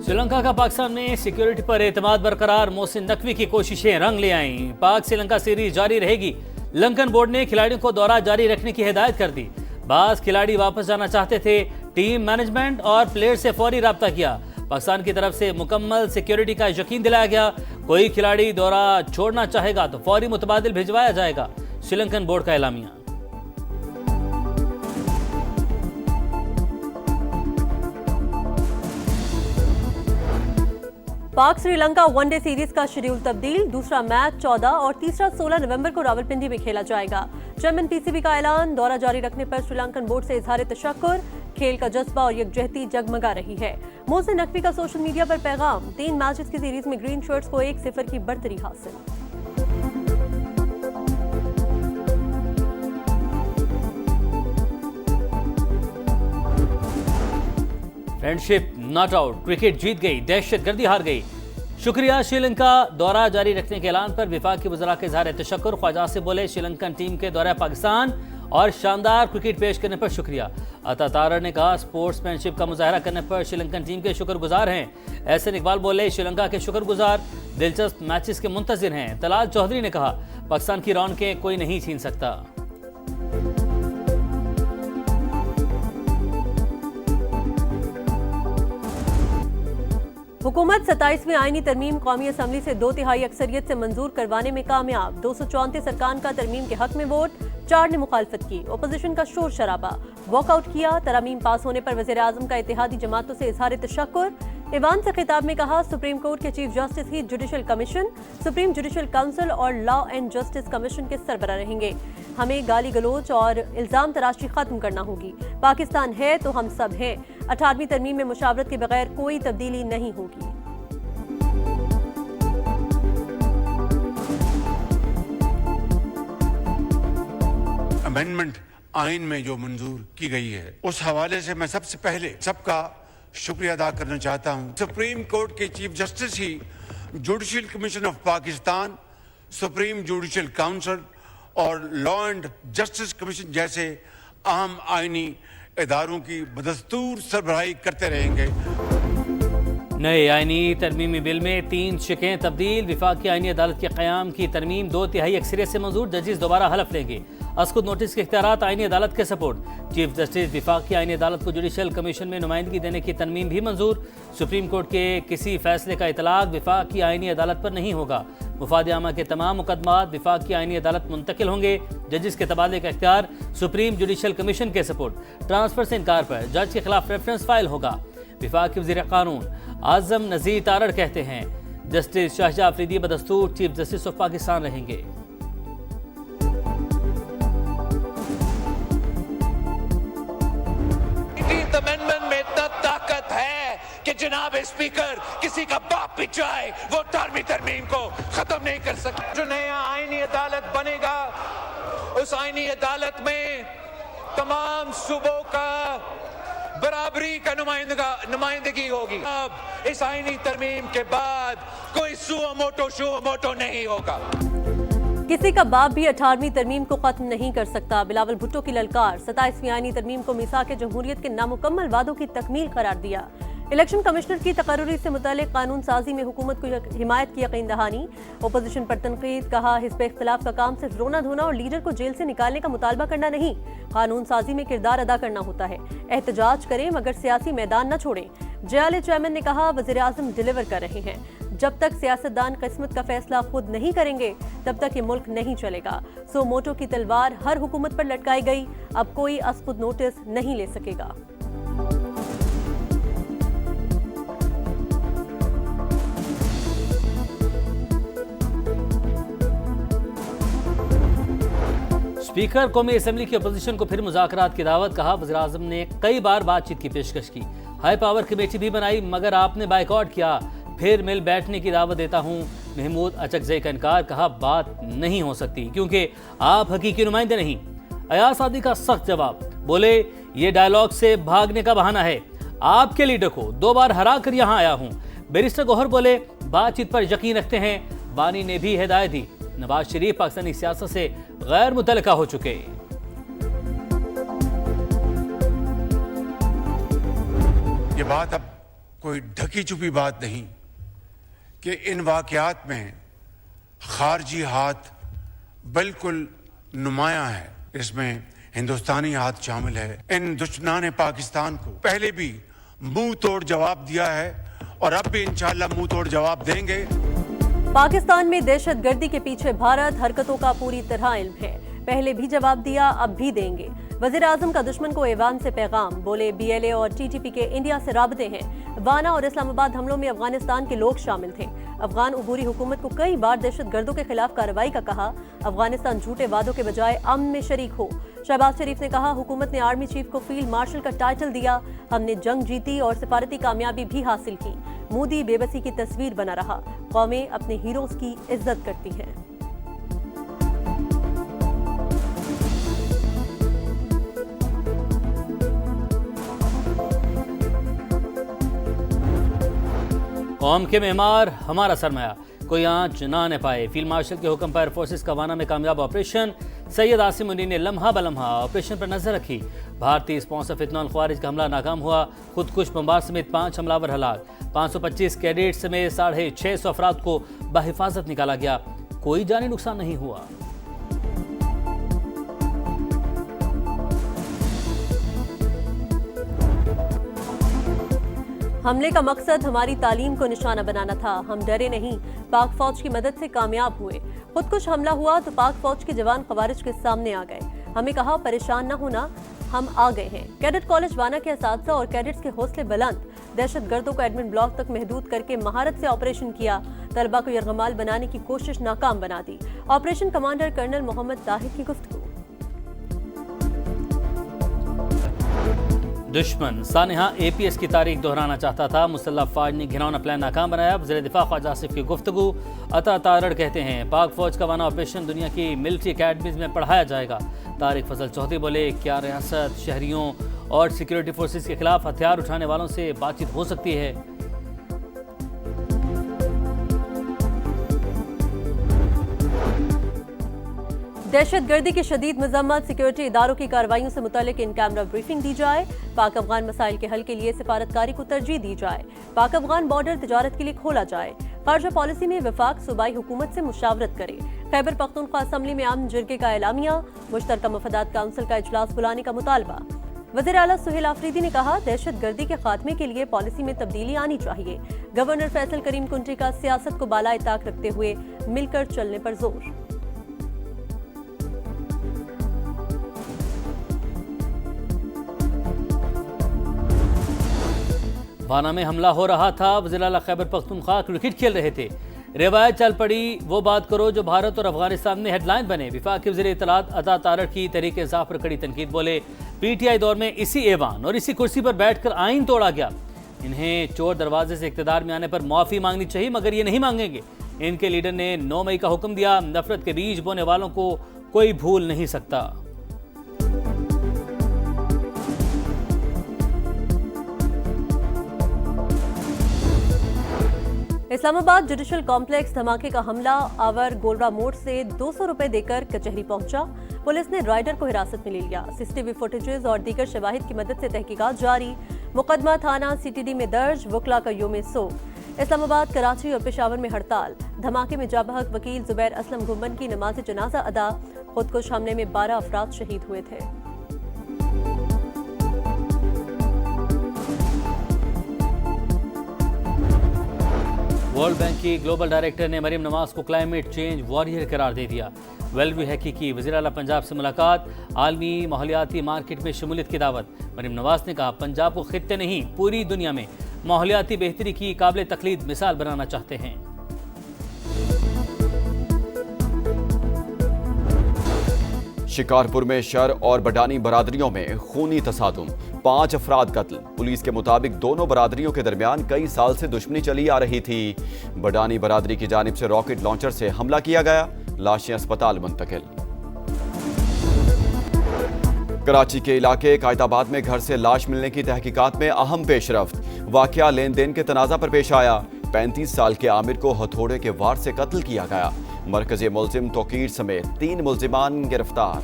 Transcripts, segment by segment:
श्रीलंका का पाकिस्तान में सिक्योरिटी पर एतमाद बरकरार, मोहसिन नकवी की कोशिशें रंग ले आईं। पाक श्रीलंका सीरीज जारी रहेगी। लंकन बोर्ड ने खिलाड़ियों को दौरा जारी रखने की हिदायत कर दी। बाज खिलाड़ी वापस जाना चाहते थे। टीम मैनेजमेंट और प्लेयर से फौरी राब्ता किया। पाकिस्तान की तरफ से मुकम्मल सिक्योरिटी का यकीन दिलाया गया। कोई खिलाड़ी दौरा छोड़ना चाहेगा तो फौरी मुतबादिल भिजवाया जाएगा। श्रीलंकन बोर्ड का एलामिया। पाक श्रीलंका वनडे सीरीज का शेड्यूल तब्दील। दूसरा मैच 14 और तीसरा 16 नवंबर को रावलपिंडी में खेला जाएगा। चेयरमैन पीसीबी का ऐलान, दौरा जारी रखने पर श्रीलंकन बोर्ड से इजहार तशक्कुर। खेल का जज्बा और यकजहती जगमगा रही है। मोहसिन नकवी का सोशल मीडिया पर पैगाम, 3 मैचेस की सीरीज में ग्रीन शर्ट्स को 1-0 की बढ़तरी हासिल। फ्रेंडशिप नॉट आउट, क्रिकेट जीत गई, दहशतगर्दी हार गई। शुक्रिया। श्रीलंका दौरा जारी रखने के ऐलान पर विफाकी वज़रा के इज़हार तशक्कुर। ख्वाजा से बोले, श्रीलंकन टीम के दौरे पाकिस्तान और शानदार क्रिकेट पेश करने पर शुक्रिया। अता तारर ने कहा, स्पोर्ट्समैनशिप का मुजाहरा करने पर श्रीलंकन टीम के शुक्रगुजार हैं। एहसन इकबाल बोले, श्रीलंका के शुक्रगुजार, दिलचस्प मैचेस के मुंतज़िर हैं। तलाल चौधरी ने कहा, पाकिस्तान की रौनकें कोई नहीं छीन सकता। हुकूमत 27वीं आईनी तरमीम कौमी असम्बली से 2/3 अक्सरियत से मंजूर करवाने में कामयाब। 234 अरकान का तरमीम के हक में वोट, 4 ने मुखालफत की। ओपोजिशन का शोर शराबा, वॉकआउट किया। तरमीम पास होने पर वज़ीर आज़म का इत्तेहादी जमातों से इजहार तशक्कुर। ईवान से खिताब में कहा, सुप्रीम कोर्ट के चीफ जस्टिस ही judicial commission, supreme judicial council और लॉ एंड जस्टिस कमीशन के सरबराह रहेंगे। हमें गाली गलोच और इल्जाम तराशी खत्म करना होगी। पाकिस्तान है तो हम सब हैं। 18वीं तरमीम में मुशावरत के बगैर कोई तब्दीली नहीं होगी। अमेंडमेंट आइन में जो मंजूर की गई है, उस हवाले से मैं सबसे पहले सबका शुक्रिया अदा करना चाहता हूं। सुप्रीम कोर्ट के चीफ जस्टिस ही judicial commission of Pakistan, supreme judicial council और लॉ एंड जस्टिस कमीशन जैसे अहम आईनी इदारों की बदस्तूर सरबराही करते रहेंगे। नए आईनी तरमीमी बिल में 3 शिकें तब्दील। विफाकी आईनी अदालत के क़याम की तरमीम 2/3 अक्सरियत से मंजूर। जजेस दोबारा हलफ लेंगे। अस्कुद नोटिस के इख्तियारात आईनी अदालत के सपोर्ट। चीफ जस्टिस विफाकी आईनी अदालत को जुडिशल कमीशन में नुमाइंदगी देने की तरमीम भी मंजूर। सुप्रीम कोर्ट के किसी फैसले का इतलाक विफाकी आईनी अदालत पर नहीं होगा। मुफाद आमा के तमाम मुकदमात विफाकी आईनी अदालत मुंतकिल होंगे। जजेस के तबादले का इख्तियार सुप्रीम जुडिशल कमीशन के सपोर्ट। ट्रांसफर से इनकार पर जज के खिलाफ रेफरेंस फाइल होगा। विफाकी वज़ीर कानून आज़म नज़ीर तारड़ कहते हैं, जस्टिस शाहजहां अफरीदी बदस्तूर चीफ जस्टिस ऑफ पाकिस्तान रहेंगे। अमेंडमेंट में इतना ताकत है कि जनाब स्पीकर किसी का बाप भी चाहे वो 18वीं तरमीम को खत्म नहीं कर सकता। जो नया आईनी अदालत बनेगा, उस आईनी अदालत में तमाम सूबों का बराबरी का नुमाइंदगी होगी। अब इस आईनी तरमीम के बाद कोई सुओ मोटो नहीं होगा। किसी का बाप भी 18वीं तरमीम को खत्म नहीं कर सकता। बिलावल भुट्टो की ललकार, 27वीं आईनी तरमीम को मीसाक जमहूरियत के नामुकम्मल वादों की तकमील करार दिया। इलेक्शन कमिश्नर की तकर्रुरी से मुतालिक कानून साजी में हुकूमत को हिमायत की यकीन दहानी। ओपोजिशन पर तनकीद, कहा हिज़्ब इख्तिलाफ का काम सिर्फ रोना धोना और लीडर को जेल से निकालने का मुतालबा करना नहीं, कानून साजी में किरदार अदा करना होता है। एहतजाज करें मगर सियासी मैदान न छोड़ें। JLA चेयरमैन ने कहा, वज़ीर आज़म डिलीवर कर रहे हैं। जब तक सियासतदान किस्मत का फैसला खुद नहीं करेंगे तब तक ये मुल्क नहीं चलेगा। सो मोटो की तलवार हर हुकूमत पर लटकाई गई, अब कोई अस्पुद नोटिस नहीं ले सकेगा। स्पीकर कौमी असम्बली की अपोजिशन को फिर मुज़ाकरात की दावत। कहा, वज़ीर आज़म ने कई बार बातचीत की पेशकश की, हाई पावर कमेटी भी बनाई मगर आपने बाइकआउट किया। फिर मिल बैठने की दावत देता हूँ। महमूद अचकज़ई का इनकार। कहा, बात नहीं हो सकती क्योंकि आप हकीकी नुमाइंदे नहीं। अयाज सादी का सख्त जवाब, बोले ये डायलॉग से भागने का बहाना है। आपके लीडर को 2 बार हरा कर यहाँ आया हूँ। बैरिस्टर गौहर बोले, बातचीत पर यकीन रखते हैं। बानी ने भी हिदायत दी। नवाज शरीफ पाकिस्तानी सियासत से गैर मुतल्लिका हो चुके। ये बात अब कोई ढकी छुपी बात नहीं कि इन वाकयात में खारजी हाथ बिल्कुल नुमाया है। इसमें हिंदुस्तानी हाथ शामिल है। इन दुश्मनान पाकिस्तान को पहले भी मुंह तोड़ जवाब दिया है और अब भी इंशाअल्लाह मुंह तोड़ जवाब देंगे। पाकिस्तान में दहशतगर्दी के पीछे भारत हरकतों का पूरी तरह इल्म है। पहले भी जवाब दिया, अब भी देंगे। वजीर आजम का दुश्मन को ऐवान से पैगाम, बोले BLA और TTP के इंडिया से राबते हैं। वाना और इस्लामाबाद हमलों में अफगानिस्तान के लोग शामिल थे। अफगान उबूरी हुकूमत को कई बार दहशतगर्दों के खिलाफ कार्रवाई का कहा। अफगानिस्तान झूठे वादों के बजाय अमन में शरीक हो। शहबाज शरीफ ने कहा, हुकूमत ने आर्मी चीफ को फील्ड मार्शल का टाइटल दिया। हमने जंग जीती और सिफारती कामयाबी भी हासिल की। मोदी बेबसी की तस्वीर बना रहा। कौमें अपने हीरोज की इज्जत करती हैं। कौम के मेहमान हमारा सरमाया, कोई आंच ना आने पाए। फील्ड मार्शल के हुक्म पर फोर्सेस का वाना में कामयाब ऑपरेशन। सैयद आसिम मुनीर ने लम्हा बलम्हा ऑपरेशन पर नजर रखी। भारतीय स्पॉन्सर फितनॉल ख्वारिज का हमला नाकाम हुआ। खुदकुश बमबार समेत 5 हमलावर हलाक। 525 कैडेट समेत 650 अफराद को बहिफाजत निकाला गया। कोई जानी नुकसान नहीं हुआ। हमले का मकसद हमारी तालीम को निशाना बनाना था। हम डरे नहीं, पाक फौज की मदद से कामयाब हुए। खुदकुश हमला हुआ तो पाक फौज के जवान खवारिज के सामने आ गए। हमें कहा, परेशान न होना, हम आ गए हैं। कैडेट कॉलेज वाना के असातिज़ा और कैडेट्स के हौसले बुलंद। दहशतगर्दों को एडमिन ब्लॉक तक महदूद करके महारत से ऑपरेशन किया। तलबा को यरगमाल बनाने की कोशिश नाकाम बना दी। Operation commander colonel Mohammad Tahir की गुफ्तगू। दुश्मन सानेहा APS की तारीख दोहराना चाहता था। मुसल्लह फौज ने घिनौना प्लान नाकाम बनाया। वज़ीर दिफा ख्वाजा आसिफ की गुफ्तगू। अता तारड़ कहते हैं, पाक फौज का वाना ऑपरेशन दुनिया की मिलिट्री अकेडमीज में पढ़ाया जाएगा। तारिक फजल चौधरी बोले, क्या रियासत शहरियों और सिक्योरिटी फोर्सेस के खिलाफ हथियार उठाने वालों से बातचीत हो सकती है? दहशतगर्दी की शदीद मजम्मत। सिक्योरिटी इदारों की कार्रवाइयों से मुतालिक इन कैमरा ब्रीफिंग दी जाए। पाक अफगान मसाइल के हल के लिए सिफारतकारी को तरजीह दी जाए। पाक अफगान बॉर्डर तिजारत के लिए खोला जाए। खारजा पॉलिसी में वफाक सूबाई हुकूमत से मुशावरत करे। खैबर पख्तूनख्वा असम्बली में अमन जिरगे का एलामिया। मुश्तरका मफादात काउंसिल का इजलास बुलाने का मुतालबा। वज़ीर आला सुहेल आफरीदी ने कहा, दहशतगर्दी के खात्मे के लिए पॉलिसी में तब्दीली आनी चाहिए। गवर्नर फैसल करीम कुंटी का सियासत को बालाए ताक रखते हुए मिलकर चलने पर जोर। वाना में हमला हो रहा था। वज़ीर आला खैबर पख्तूनख्वा क्रिकेट खेल रहे थे। रिवायत चल पड़ी, वो बात करो जो भारत और अफगानिस्तान में हेडलाइन बने। विफाकी वज़ीर इत्तलात अता तारड़ की तहरीक इंसाफ पर कड़ी तनकीद। बोले, PTI दौर में इसी ऐवान और इसी कुर्सी पर बैठकर आइन तोड़ा गया। इन्हें चोर दरवाजे से इक़्तिदार में आने पर माफ़ी मांगनी चाहिए, मगर ये नहीं मांगेंगे। इनके लीडर ने 9 मई का हुक्म दिया। नफरत के बीज बोने वालों को कोई भूल नहीं सकता। इस्लामाबाद जुडिशल कॉम्प्लेक्स धमाके का हमला आवर गोलरा मोड़ से 200 रुपए देकर कचहरी पहुंचा। पुलिस ने राइडर को हिरासत में ले लिया। CCTV फुटेजेस और दीगर शवाहिद की मदद से तहकीकात जारी। मुकदमा थाना CTD में दर्ज। वकला का योम सोग। इस्लामाबाद, कराची और पेशावर में हड़ताल। धमाके में जाबहक वकील जुबैर असलम गुम्बन की नमाज जनाजा अदा। खुदकुश हमले में 12 अफराद शहीद हुए थे। वर्ल्ड बैंक की ग्लोबल डायरेक्टर ने मरीम नवाज को क्लाइमेट चेंज वॉरियर करार दे दिया। वेलवी हैकी की वज़ीर आला पंजाब से मुलाकात। आलमी माहौलियाती मार्केट में शमूलियत की दावत। मरीम नवाज ने कहा, पंजाब को खित्ते नहीं पूरी दुनिया में माहौलियाती बेहतरी की काबिल तकलीद मिसाल बनाना चाहते हैं। शिकारपुर में शर और बडानी बरादरियों में खूनी तसादुम। 5 अफराद कत्ल। पुलिस के मुताबिक दोनों बरादरियों के दरमियान कई साल से दुश्मनी चली आ रही थी। बडानी बरादरी की जानिब से रॉकेट लॉन्चर से हमला किया गया। लाशें अस्पताल मुंतकिल। कराची के इलाके कायदाबाद में घर से लाश मिलने की तहकीकात में अहम पेशरफ्त। वाकया लेन देन के तनाजा पर पेश आया। 35 साल के आमिर को हथौड़े के वार से कत्ल किया गया। मरकजी मुलजिम तोकीर समेत 3 मुलजिमान गिरफ्तार।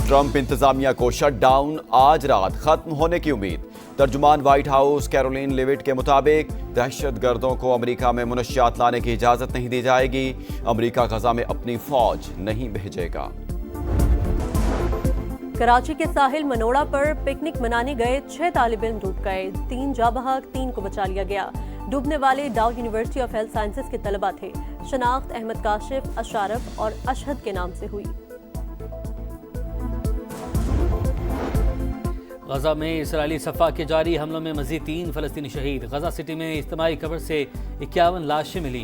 ट्रंप इंतजामिया को शटडाउन आज रात खत्म होने की उम्मीद। तर्जुमान व्हाइट हाउस कैरोलिन लेविट के मुताबिक दहशतगर्दों को अमेरिका में मुनशियात लाने की इजाजत नहीं दी जाएगी। अमेरिका गजा में अपनी फौज नहीं भेजेगा। कराची के साहिल मनोड़ा पर पिकनिक मनाने गए 6 तालिब इल्म डूब गए। 3 जाबहक, 3 को बचा लिया गया। डूबने वाले डाउ यूनिवर्सिटी ऑफ हेल्थ साइंसेज के तलबा थे। शनाख्त अहमद काशिफ, अशारफ और अशहद के नाम से हुई। गजा में इसराइली सफ़ा के जारी हमलों में मजीद 3 फ़लस्तीनी शहीद। गजा सिटी में इज्तिमाई कब्र से 51 लाशें मिली।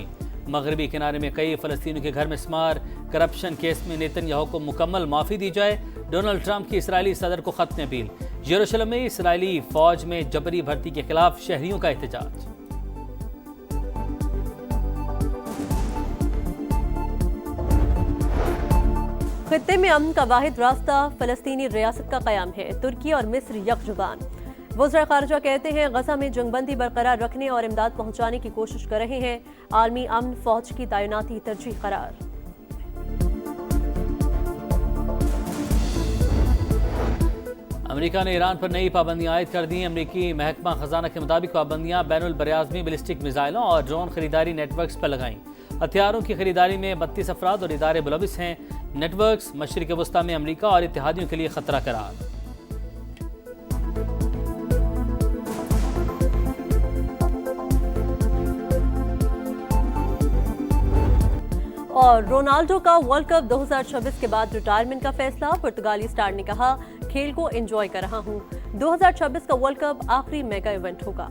मगरबी किनारे में कई फ़लस्तीनियों के घर में स्मार। करप्शन केस में नेतन्याहू को मुकम्मल माफ़ी दी जाए। डोनाल्ड ट्रंप की इसराइली सदर को खत में अपील। यरूशलेम में इसराइली फौज में जबरी भर्ती के खिलाफ शहरियों का एहतजाज। खित्ते में अमन का वाहिद रास्ता फलस्तीनी रियासत का कयाम है। तुर्की और मिस्र यकजुबान। वज़ीर ख़ारिजा कहते हैं गजा में जंगबंदी बरकरार रखने और इमदाद पहुंचाने की कोशिश कर रहे हैं। आलमी अमन फौज की तैनाती तरजीह करार। अमेरिका ने ईरान पर नई पाबंदियां आयद कर दी। अमेरिकी महकमा खजाना के मुताबिक पाबंदियां बैनुल बरियाज़मी बैलिस्टिक मिसाइलों और ड्रोन खरीदारी नेटवर्क्स पर लगाईं। हथियारों की खरीदारी में 32 अफराद और इदारे मुलविस हैं। नेटवर्क्स मशरिक़ वस्ता में अमेरिका और इत्तेहादियों के लिए खतरा करार। और रोनाल्डो का वर्ल्ड कप 2026 के बाद रिटायरमेंट का फैसला। पुर्तगाली स्टार ने कहा, खेल को एंजॉय कर रहा हूं। 2026 का वर्ल्ड कप आखिरी मेगा इवेंट होगा।